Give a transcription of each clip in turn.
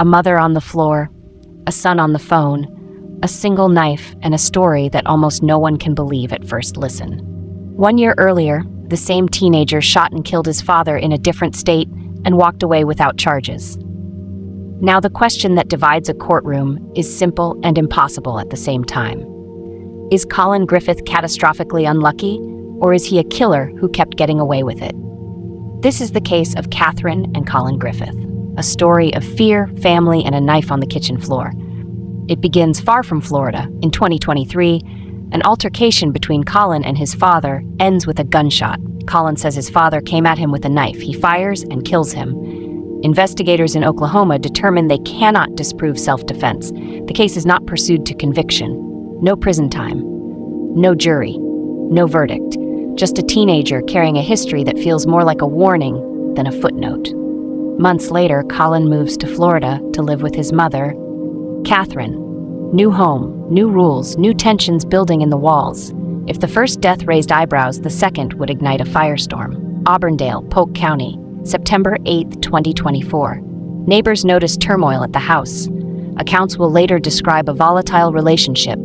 A mother on the floor, a son on the phone, a single knife, and a story that almost no one can believe at first listen. 1 year earlier, the same teenager shot and killed his father in a different state and walked away without charges. Now the question that divides a courtroom is simple and impossible at the same time. Is Collin Griffith catastrophically unlucky, or is he a killer who kept getting away with it? This is the case of Catherine and Collin Griffith, a story of fear, family, and a knife on the kitchen floor. It begins far from Florida. In 2023, an altercation between Collin and his father ends with a gunshot. Collin says his father came at him with a knife. He fires and kills him. Investigators in Oklahoma determine they cannot disprove self-defense. The case is not pursued to conviction. No prison time. No jury. No verdict. Just a teenager carrying a history that feels more like a warning than a footnote. Months later, Collin moves to Florida to live with his mother, Catherine. New home, new rules, new tensions building in the walls. If the first death raised eyebrows, the second would ignite a firestorm. Auburndale, Polk County, September 8, 2024. Neighbors notice turmoil at the house. Accounts will later describe a volatile relationship,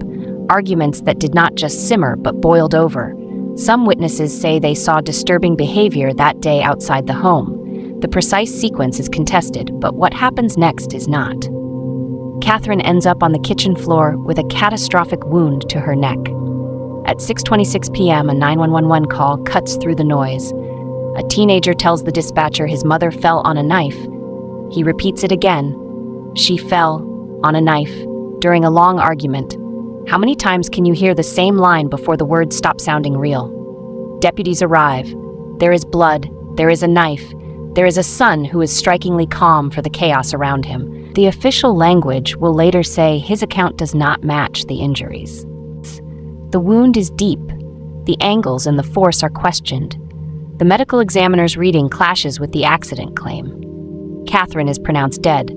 arguments that did not just simmer but boiled over. Some witnesses say they saw disturbing behavior that day outside the home. The precise sequence is contested, but what happens next is not. Catherine ends up on the kitchen floor with a catastrophic wound to her neck. At 6:26 p.m., a 911 call cuts through the noise. A teenager tells the dispatcher his mother fell on a knife. He repeats it again. She fell on a knife during a long argument. How many times can you hear the same line before the words stop sounding real? Deputies arrive. There is blood. There is a knife. There is a son who is strikingly calm for the chaos around him. The official language will later say his account does not match the injuries. The wound is deep. The angles and the force are questioned. The medical examiner's reading clashes with the accident claim. Catherine is pronounced dead.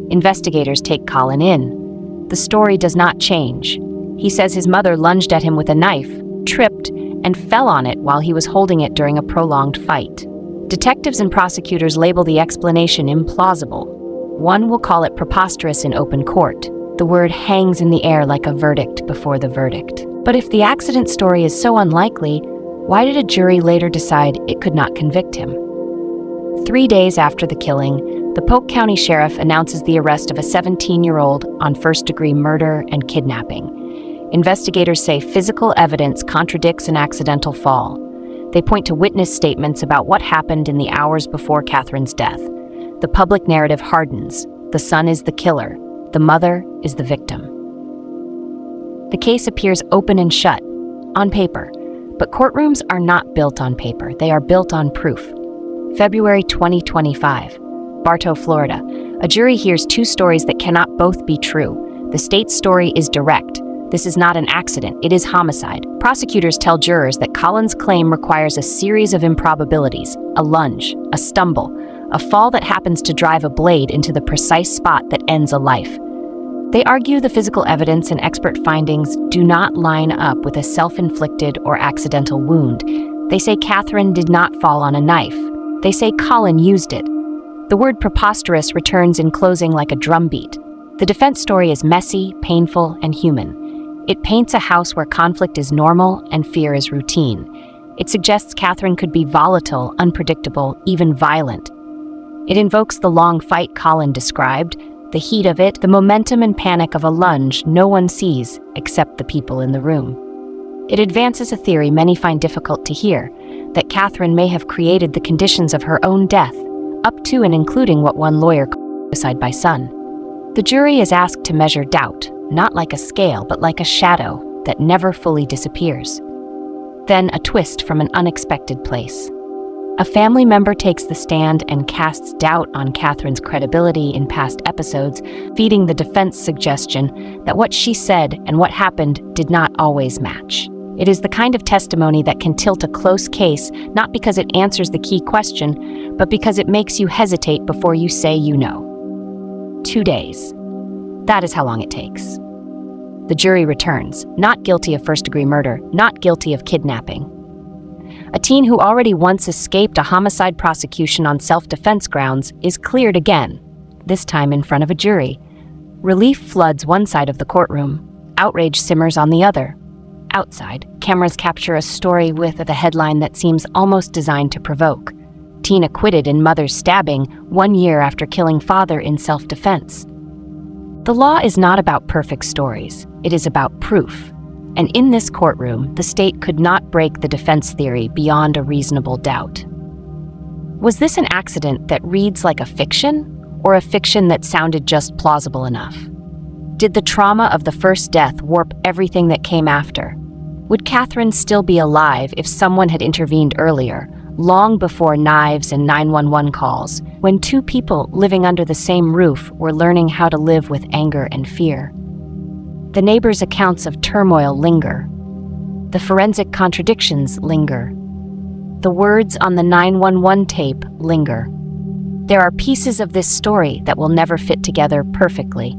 Investigators take Collin in. The story does not change. He says his mother lunged at him with a knife, tripped, and fell on it while he was holding it during a prolonged fight. Detectives and prosecutors label the explanation implausible. One will call it preposterous in open court. The word hangs in the air like a verdict before the verdict. But if the accident story is so unlikely, why did a jury later decide it could not convict him? 3 days after the killing, the Polk County Sheriff announces the arrest of a 17-year-old on first-degree murder and kidnapping. Investigators say physical evidence contradicts an accidental fall. They point to witness statements about what happened in the hours before Catherine's death. The public narrative hardens. The son is the killer. The mother is the victim. The case appears open and shut, on paper. But courtrooms are not built on paper. They are built on proof. February 2025, Bartow, Florida. A jury hears two stories that cannot both be true. The state's story is direct. This is not an accident. It is homicide. Prosecutors tell jurors that Collin's claim requires a series of improbabilities, a lunge, a stumble, a fall that happens to drive a blade into the precise spot that ends a life. They argue the physical evidence and expert findings do not line up with a self-inflicted or accidental wound. They say Catherine did not fall on a knife. They say Collin used it. The word preposterous returns in closing like a drumbeat. The defense story is messy, painful, and human. It paints a house where conflict is normal and fear is routine. It suggests Catherine could be volatile, unpredictable, even violent. It invokes the long fight Collin described, the heat of it, the momentum and panic of a lunge no one sees except the people in the room. It advances a theory many find difficult to hear, that Catherine may have created the conditions of her own death, up to and including what one lawyer called suicide by son. The jury is asked to measure doubt, not like a scale, but like a shadow that never fully disappears. Then a twist from an unexpected place. A family member takes the stand and casts doubt on Catherine's credibility in past episodes, feeding the defense suggestion that what she said and what happened did not always match. It is the kind of testimony that can tilt a close case, not because it answers the key question, but because it makes you hesitate before you say you know. 2 days. That is how long it takes. The jury returns, not guilty of first-degree murder, not guilty of kidnapping. A teen who already once escaped a homicide prosecution on self-defense grounds is cleared again. this time in front of a jury. Relief floods one side of the courtroom. Outrage simmers on the other. Outside, cameras capture a story with a headline that seems almost designed to provoke. Teen acquitted in mother's stabbing 1 year after killing father in self-defense. The law is not about perfect stories. It is about proof. And in this courtroom, the state could not break the defense theory beyond a reasonable doubt. Was this an accident that reads like a fiction, or a fiction that sounded just plausible enough? Did the trauma of the first death warp everything that came after? Would Catherine still be alive if someone had intervened earlier, long before knives and 911 calls, when two people living under the same roof were learning how to live with anger and fear? The neighbors' accounts of turmoil linger. The forensic contradictions linger. The words on the 911 tape linger. There are pieces of this story that will never fit together perfectly.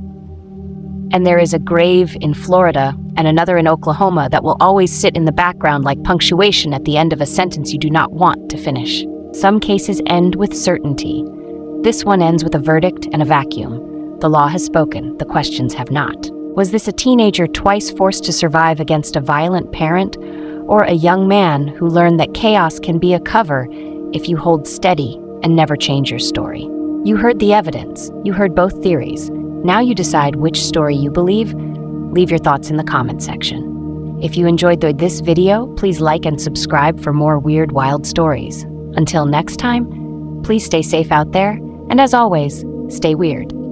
And there is a grave in Florida and another in Oklahoma that will always sit in the background like punctuation at the end of a sentence you do not want to finish. Some cases end with certainty. This one ends with a verdict and a vacuum. The law has spoken, the questions have not. Was this a teenager twice forced to survive against a violent parent, or a young man who learned that chaos can be a cover if you hold steady and never change your story? You heard the evidence. You heard both theories. Now you decide which story you believe. Leave your thoughts in the comment section. If you enjoyed this video, please like and subscribe for more weird, wild stories. Until next time, please stay safe out there, and as always, stay weird.